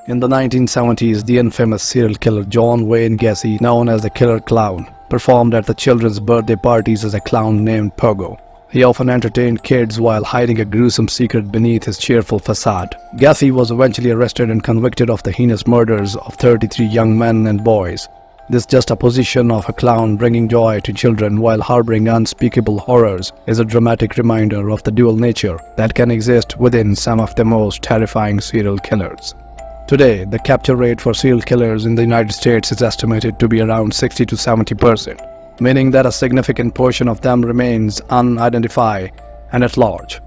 In the 1970s, the infamous serial killer John Wayne Gacy, known as the Killer Clown, performed at the children's birthday parties as a clown named Pogo. He often entertained kids while hiding a gruesome secret beneath his cheerful facade. Gacy was eventually arrested and convicted of the heinous murders of 33 young men and boys. This juxtaposition of a clown bringing joy to children while harboring unspeakable horrors is a dramatic reminder of the dual nature that can exist within some of the most terrifying serial killers. Today, the capture rate for serial killers in the United States is estimated to be around 60 to 70%, meaning that a significant portion of them remains unidentified and at large.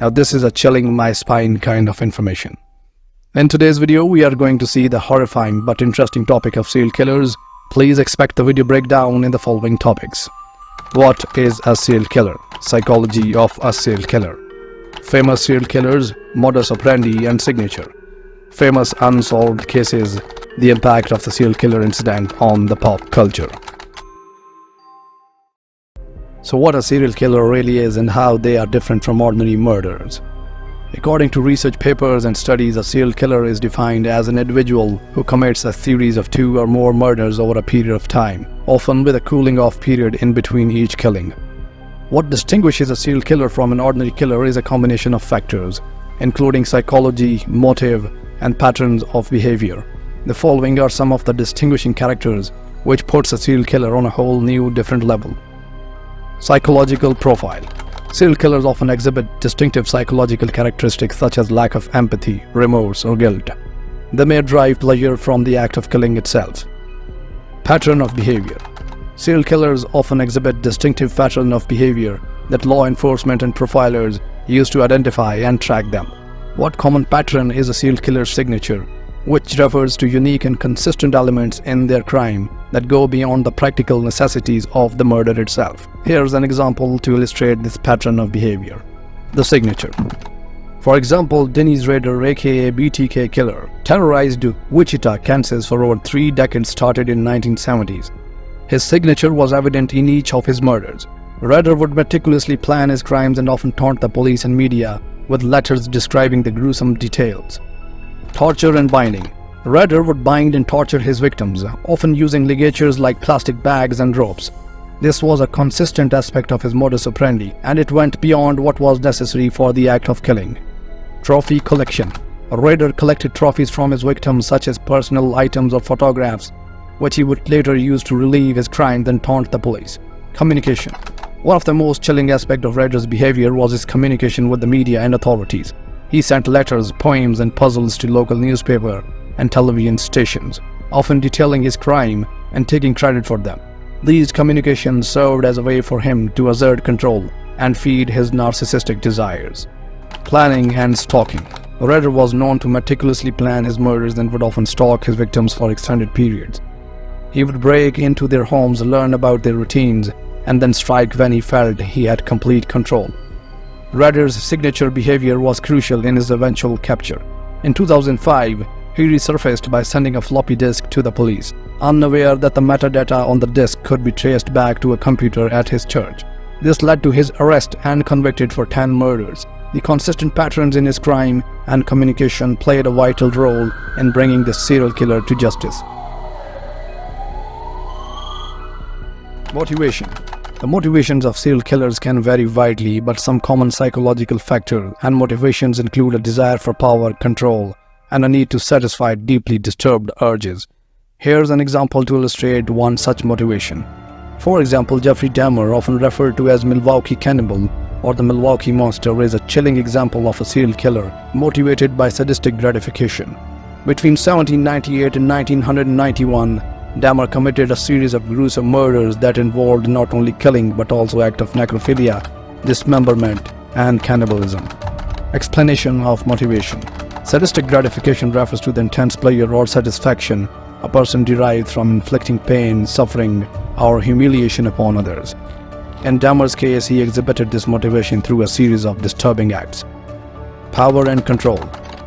Now, this is a chilling my spine kind of information. In today's video, we are going to see the horrifying but interesting topic of serial killers. Please expect the video breakdown in the following topics. What is a serial killer? Psychology of a serial killer. Famous serial killers, modus operandi and signature. Famous unsolved cases, the impact of the serial killer incident on the pop culture. So what a serial killer really is and how they are different from ordinary murderers. According to research papers and studies, a serial killer is defined as an individual who commits a series of 2 or more murders over a period of time, often with a cooling off period in between each killing. What distinguishes a serial killer from an ordinary killer is a combination of factors, including psychology, motive, and patterns of behavior. The following are some of the distinguishing characters which puts a serial killer on a whole new different level. Psychological profile. Serial killers often exhibit distinctive psychological characteristics such as lack of empathy, remorse, or guilt. They may derive pleasure from the act of killing itself. Pattern of behavior. Serial killers often exhibit distinctive pattern of behavior that law enforcement and profilers use to identify and track them. What common pattern is a serial killer's signature, which refers to unique and consistent elements in their crime that go beyond the practical necessities of the murder itself. Here's an example to illustrate this pattern of behavior. The signature. For example, Dennis Rader, aka BTK Killer, terrorized Wichita, Kansas for over 3 decades started in 1970s. His signature was evident in each of his murders. Rader would meticulously plan his crimes and often taunt the police and media with letters describing the gruesome details. Torture and binding. Rader would bind and torture his victims, often using ligatures like plastic bags and ropes. This was a consistent aspect of his modus operandi, and it went beyond what was necessary for the act of killing. Trophy collection. Rader collected trophies from his victims such as personal items or photographs, which he would later use to relieve his crimes and taunt the police. Communication. One of the most chilling aspects of Rader's behavior was his communication with the media and authorities. He sent letters, poems, and puzzles to local newspaper and television stations, often detailing his crime and taking credit for them. These communications served as a way for him to assert control and feed his narcissistic desires. Planning and stalking. Rader was known to meticulously plan his murders and would often stalk his victims for extended periods. He would break into their homes, learn about their routines, and then strike when he felt he had complete control. Rader's signature behavior was crucial in his eventual capture. In 2005, he resurfaced by sending a floppy disk to the police, unaware that the metadata on the disk could be traced back to a computer at his church. This led to his arrest and convicted for 10 murders. The consistent patterns in his crime and communication played a vital role in bringing this serial killer to justice. Motivation. The motivations of serial killers can vary widely, but some common psychological factors and motivations include a desire for power, control, and a need to satisfy deeply disturbed urges. Here's an example to illustrate one such motivation. For example, Jeffrey Dahmer, often referred to as Milwaukee Cannibal or the Milwaukee Monster, is a chilling example of a serial killer motivated by sadistic gratification. Between 1798 and 1991, Dahmer committed a series of gruesome murders that involved not only killing but also acts of necrophilia, dismemberment, and cannibalism. Explanation of motivation. Sadistic gratification refers to the intense pleasure or satisfaction a person derives from inflicting pain, suffering, or humiliation upon others. In Dahmer's case, he exhibited this motivation through a series of disturbing acts. Power and control.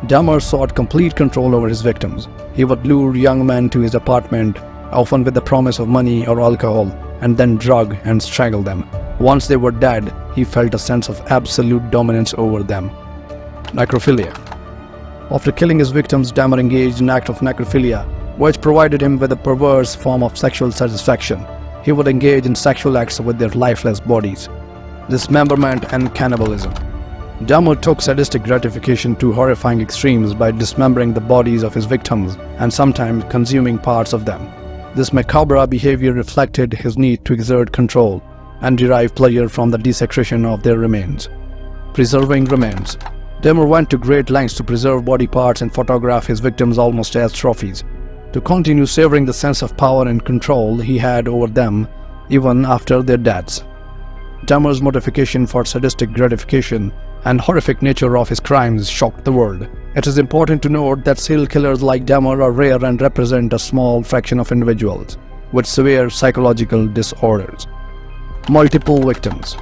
Dahmer sought complete control over his victims. He would lure young men to his apartment, often with the promise of money or alcohol, and then drug and strangle them. Once they were dead, he felt a sense of absolute dominance over them. Necrophilia. After killing his victims, Dahmer engaged in an act of necrophilia, which provided him with a perverse form of sexual satisfaction. He would engage in sexual acts with their lifeless bodies, dismemberment and cannibalism. Dahmer took sadistic gratification to horrifying extremes by dismembering the bodies of his victims and sometimes consuming parts of them. This macabre behavior reflected his need to exert control and derive pleasure from the desecration of their remains. Preserving remains. Dahmer went to great lengths to preserve body parts and photograph his victims almost as trophies, to continue savoring the sense of power and control he had over them even after their deaths. Dahmer's motivation for sadistic gratification and horrific nature of his crimes shocked the world. It is important to note that serial killers like Dahmer are rare and represent a small fraction of individuals with severe psychological disorders. Multiple victims.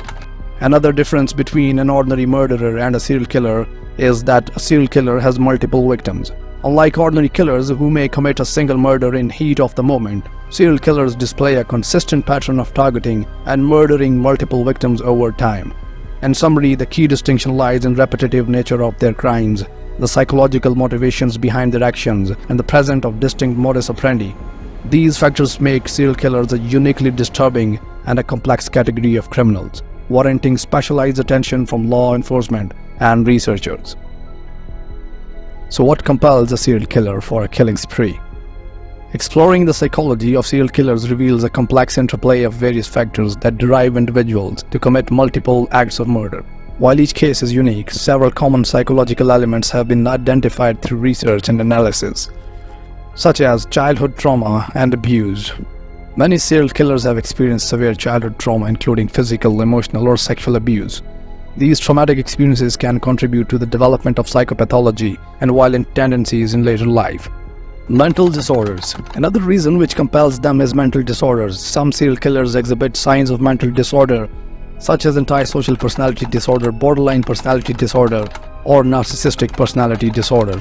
Another difference between an ordinary murderer and a serial killer is that a serial killer has multiple victims. Unlike ordinary killers who may commit a single murder in heat of the moment, serial killers display a consistent pattern of targeting and murdering multiple victims over time. In summary, the key distinction lies in repetitive nature of their crimes, the psychological motivations behind their actions, and the presence of distinct modus operandi. These factors make serial killers a uniquely disturbing and a complex category of criminals, warranting specialized attention from law enforcement and researchers. So what compels a serial killer for a killing spree? Exploring the psychology of serial killers reveals a complex interplay of various factors that drive individuals to commit multiple acts of murder. While each case is unique, several common psychological elements have been identified through research and analysis, such as childhood trauma and abuse. Many serial killers have experienced severe childhood trauma, including physical, emotional, or sexual abuse. These traumatic experiences can contribute to the development of psychopathology and violent tendencies in later life. Mental disorders. Another reason which compels them is mental disorders. Some serial killers exhibit signs of mental disorder, such as antisocial personality disorder, borderline personality disorder, or narcissistic personality disorder.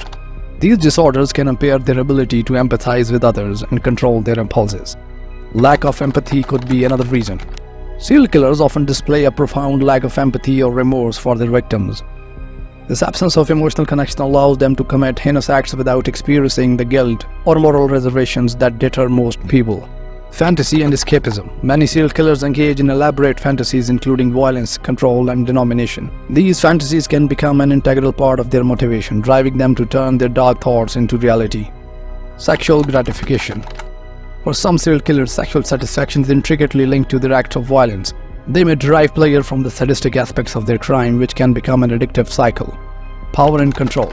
These disorders can impair their ability to empathize with others and control their impulses. Lack of empathy could be another reason. Serial killers often display a profound lack of empathy or remorse for their victims. This absence of emotional connection allows them to commit heinous acts without experiencing the guilt or moral reservations that deter most people. Fantasy and escapism. Many serial killers engage in elaborate fantasies including violence, control, and domination. These fantasies can become an integral part of their motivation, driving them to turn their dark thoughts into reality. Sexual gratification. For some serial killers, sexual satisfaction is intricately linked to their acts of violence. They may derive pleasure from the sadistic aspects of their crime, which can become an addictive cycle. Power and control.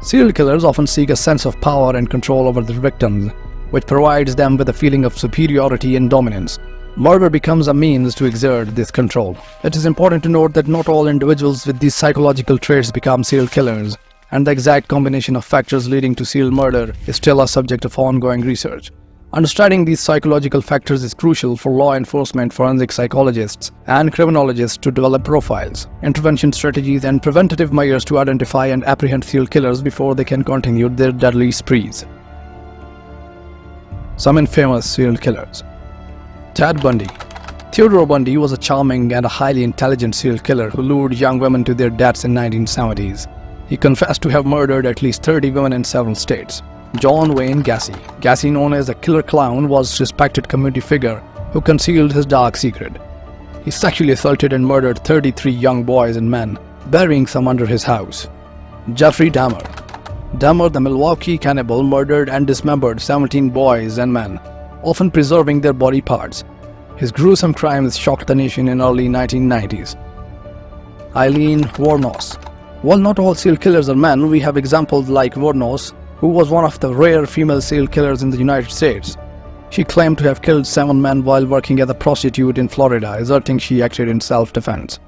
Serial killers often seek a sense of power and control over their victims, which provides them with a feeling of superiority and dominance. Murder becomes a means to exert this control. It is important to note that not all individuals with these psychological traits become serial killers, and the exact combination of factors leading to serial murder is still a subject of ongoing research. Understanding these psychological factors is crucial for law enforcement, forensic psychologists, and criminologists to develop profiles, intervention strategies, and preventative measures to identify and apprehend serial killers before they can continue their deadly sprees. Some infamous serial killers. Ted Bundy. Theodore Bundy was a charming and a highly intelligent serial killer who lured young women to their deaths in the 1970s. He confessed to have murdered at least 30 women in several states. John Wayne Gacy. Gacy, known as the Killer Clown, was a respected community figure who concealed his dark secret. He sexually assaulted and murdered 33 young boys and men, burying some under his house. Jeffrey Dahmer. Dahmer, the Milwaukee cannibal, murdered and dismembered 17 boys and men, often preserving their body parts. His gruesome crimes shocked the nation in early 1990s. Eileen Wuornos. While not all serial killers are men, we have examples like Wuornos, who was one of the rare female serial killers in the United States. She claimed to have killed 7 men while working as a prostitute in Florida, asserting she acted in self-defense.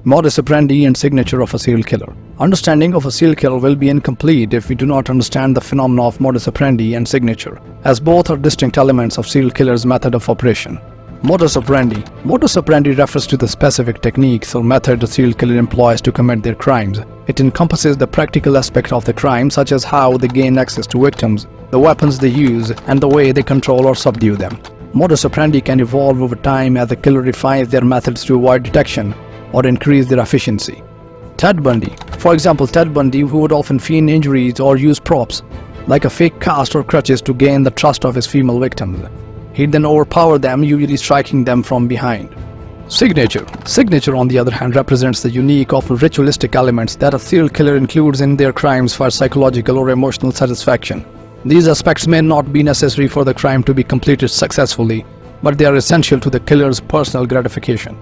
Modus operandi and signature of a serial killer. Understanding of a serial killer will be incomplete if we do not understand the phenomena of modus operandi and signature, as both are distinct elements of serial killer's method of operation. Modus operandi. Modus operandi refers to the specific techniques or method a serial killer employs to commit their crimes. It encompasses the practical aspect of the crime, such as how they gain access to victims, the weapons they use, and the way they control or subdue them. Modus operandi can evolve over time as the killer refines their methods to avoid detection or increase their efficiency. Ted Bundy. For example, Ted Bundy, who would often feign injuries or use props, like a fake cast or crutches to gain the trust of his female victims. He'd then overpower them, usually striking them from behind. Signature. Signature, on the other hand, represents the unique, often ritualistic elements that a serial killer includes in their crimes for psychological or emotional satisfaction. These aspects may not be necessary for the crime to be completed successfully, but they are essential to the killer's personal gratification.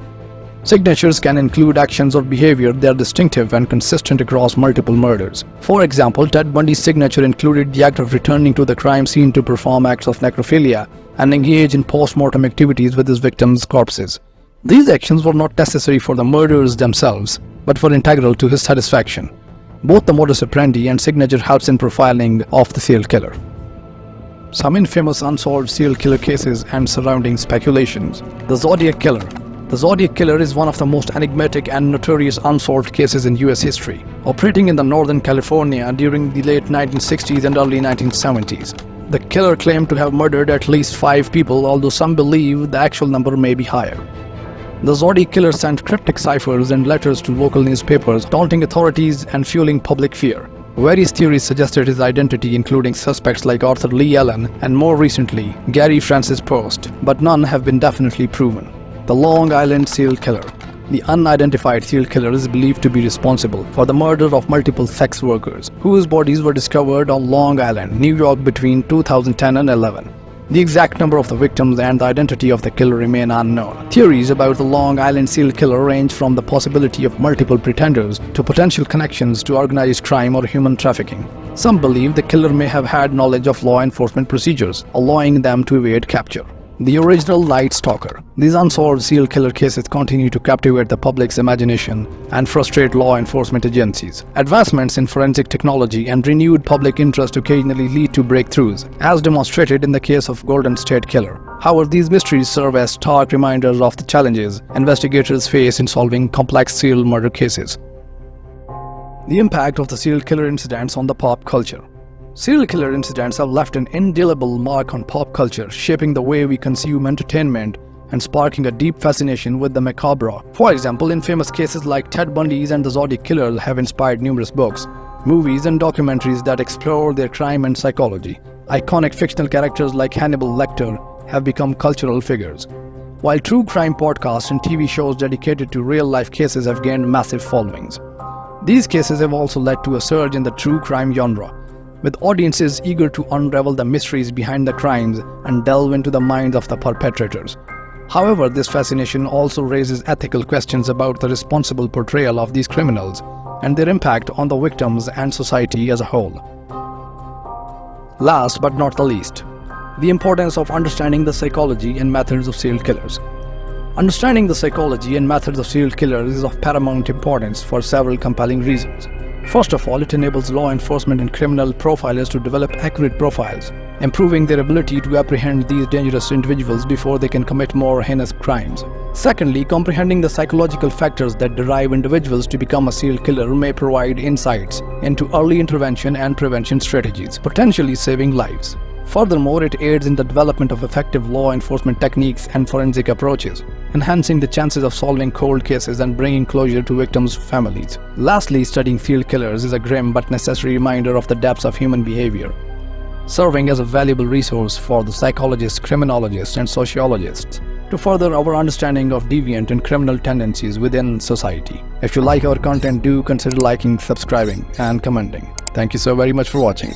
Signatures can include actions or behavior that are distinctive and consistent across multiple murders. For example, Ted Bundy's signature included the act of returning to the crime scene to perform acts of necrophilia and engage in post-mortem activities with his victims' corpses. These actions were not necessary for the murders themselves, but were integral to his satisfaction. Both the modus operandi and signature helps in profiling of the serial killer. Some infamous unsolved serial killer cases and surrounding speculations. The Zodiac Killer. The Zodiac Killer is one of the most enigmatic and notorious unsolved cases in US history, operating in the Northern California during the late 1960s and early 1970s. The killer claimed to have murdered at least 5 people, although some believe the actual number may be higher. The Zodiac Killer sent cryptic ciphers and letters to local newspapers, taunting authorities and fueling public fear. Various theories suggested his identity, including suspects like Arthur Lee Allen and more recently, Gary Francis Post, but none have been definitely proven. The Long Island Serial Killer. The unidentified serial killer is believed to be responsible for the murder of multiple sex workers, whose bodies were discovered on Long Island, New York between 2010 and 11. The exact number of the victims and the identity of the killer remain unknown. Theories about the Long Island serial killer range from the possibility of multiple pretenders to potential connections to organized crime or human trafficking. Some believe the killer may have had knowledge of law enforcement procedures, allowing them to evade capture. The original Night Stalker. These unsolved serial killer cases continue to captivate the public's imagination and frustrate law enforcement agencies. Advancements in forensic technology and renewed public interest occasionally lead to breakthroughs, as demonstrated in the case of Golden State Killer. However, these mysteries serve as stark reminders of the challenges investigators face in solving complex serial murder cases. The impact of the serial killer incidents on the pop culture. Serial killer incidents have left an indelible mark on pop culture, shaping the way we consume entertainment and sparking a deep fascination with the macabre. For example, infamous cases like Ted Bundy's and the Zodiac Killer have inspired numerous books, movies, and documentaries that explore their crime and psychology. Iconic fictional characters like Hannibal Lecter have become cultural figures, while true crime podcasts and TV shows dedicated to real-life cases have gained massive followings. These cases have also led to a surge in the true crime genre, with audiences eager to unravel the mysteries behind the crimes and delve into the minds of the perpetrators. However, this fascination also raises ethical questions about the responsible portrayal of these criminals and their impact on the victims and society as a whole. Last but not the least, the importance of understanding the psychology and methods of serial killers. Understanding the psychology and methods of serial killers is of paramount importance for several compelling reasons. First of all, it enables law enforcement and criminal profilers to develop accurate profiles, improving their ability to apprehend these dangerous individuals before they can commit more heinous crimes. Secondly, comprehending the psychological factors that drive individuals to become a serial killer may provide insights into early intervention and prevention strategies, potentially saving lives. Furthermore, it aids in the development of effective law enforcement techniques and forensic approaches, enhancing the chances of solving cold cases and bringing closure to victims' families. Lastly, studying serial killers is a grim but necessary reminder of the depths of human behavior, serving as a valuable resource for the psychologists, criminologists, and sociologists to further our understanding of deviant and criminal tendencies within society. If you like our content, do consider liking, subscribing, and commenting. Thank you so very much for watching.